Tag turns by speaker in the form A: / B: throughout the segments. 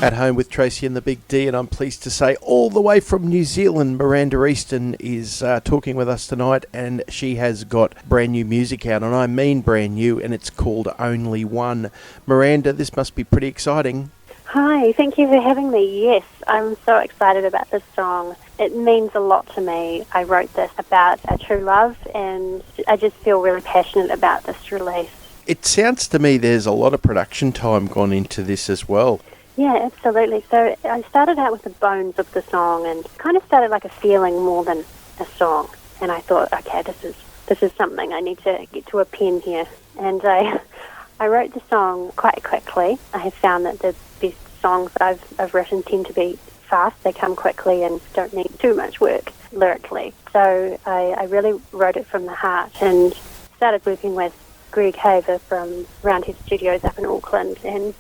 A: At home with Tracy and the Big D, and I'm pleased to say all the way from New Zealand, Miranda Easten is talking with us tonight, and she has got brand new music out, and I mean brand new, and it's called Only One. Miranda, this must be pretty exciting.
B: Hi, thank you for having me. Yes, I'm so excited about this song. It means a lot to me. I wrote this about a true love, and I just feel really passionate about this release.
A: It sounds to me there's a lot of production time gone into this as well.
B: Yeah, absolutely. So I started out with the bones of the song and kind of started like a feeling more than a song. And I thought, okay, this is something I need to get to a pen here. And I wrote the song quite quickly. I have found that the best songs I've written tend to be fast. They come quickly and don't need too much work lyrically. So I really wrote it from the heart and started working with Greg Haver from Roundhead Studios up in Auckland. And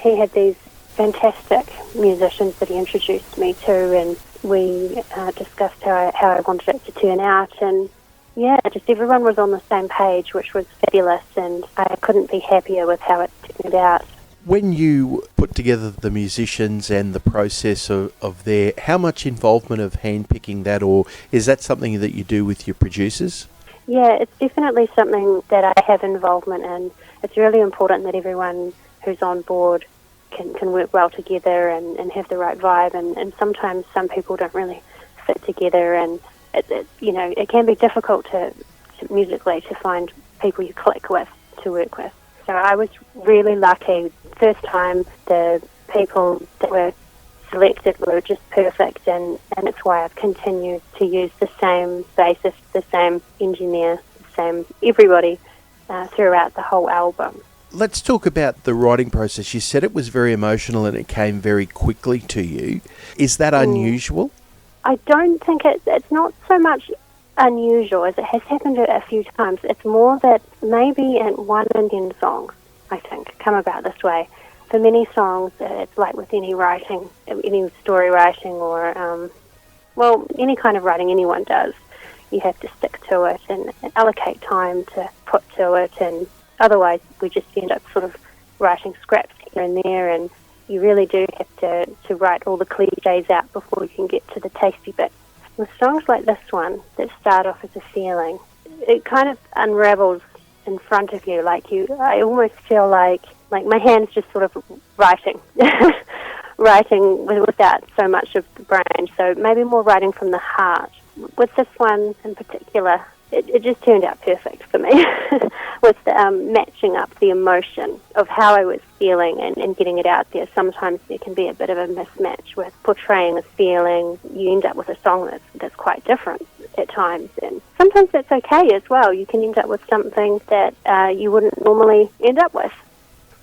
B: he had these fantastic musicians that he introduced me to, and we discussed how I wanted it to turn out, and yeah, just everyone was on the same page, which was fabulous, and I couldn't be happier with how it turned out.
A: When you put together the musicians and the process of their, how much involvement of handpicking that, or is that something that you do with your producers?
B: Yeah, it's definitely something that I have involvement in. It's really important that everyone who's on board can work well together and have the right vibe, and sometimes some people don't really fit together, and it can be difficult to musically to find people you click with to work with. So I was really lucky. First time the people that were selected were just perfect, and it's why I've continued to use the same bassist, the same engineer, the same everybody throughout the whole album.
A: Let's talk about the writing process. You said it was very emotional and it came very quickly to you. Is that unusual?
B: I don't think it's not so much unusual as it has happened a few times. It's more that maybe in one Indian songs, I think, come about this way. For many songs, it's like with any writing, any story writing or, any kind of writing anyone does. You have to stick to it and allocate time to put to it, and otherwise, we just end up sort of writing scraps here and there, and you really do have to write all the cliches out before you can get to the tasty bit. With songs like this one that start off as a feeling, it kind of unravels in front of you. I almost feel like my hand's just sort of writing, writing without so much of the brain. So maybe more writing from the heart. With this one in particular, it just turned out perfect for me with matching up the emotion of how I was feeling and getting it out there. Sometimes there can be a bit of a mismatch with portraying a feeling. You end up with a song that's quite different at times, and sometimes that's okay as well. You can end up with something that you wouldn't normally end up with.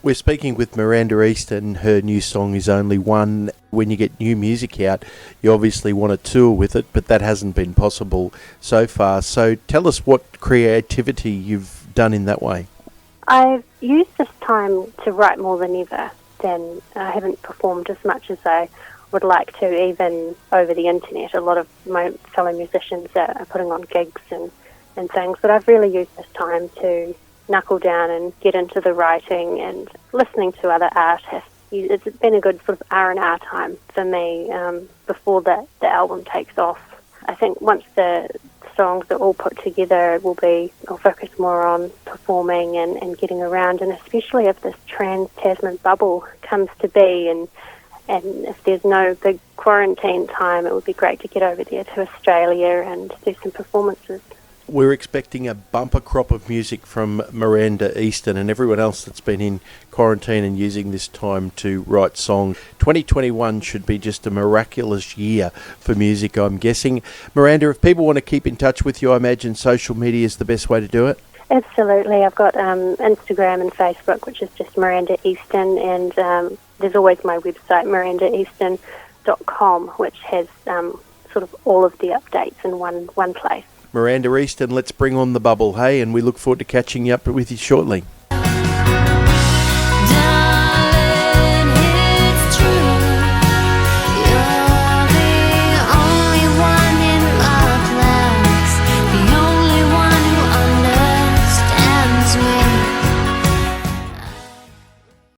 A: We're speaking with Miranda Easten. Her new song is Only One. When you get new music out, you obviously want to tour with it, but that hasn't been possible so far. So tell us what creativity you've done in that way.
B: I've used this time to write more than ever. I haven't performed as much as I would like to, even over the internet. A lot of my fellow musicians are putting on gigs and things, but I've really used this time to knuckle down and get into the writing and listening to other artists. It's been a good sort of R&R time for me before the album takes off. I think once the songs are all put together, I'll focus more on performing and getting around, and especially if this trans-Tasman bubble comes to be, and if there's no big quarantine time, it would be great to get over there to Australia and do some performances.
A: We're expecting a bumper crop of music from Miranda Easten and everyone else that's been in quarantine and using this time to write songs. 2021 should be just a miraculous year for music, I'm guessing. Miranda, if people want to keep in touch with you, I imagine social media is the best way to do it?
B: Absolutely. I've got Instagram and Facebook, which is just Miranda Easten, and there's always my website, mirandaeasten.com, which has sort of all of the updates in one place.
A: Miranda Easten, let's bring on the bubble, hey, and we look forward to catching up with you shortly.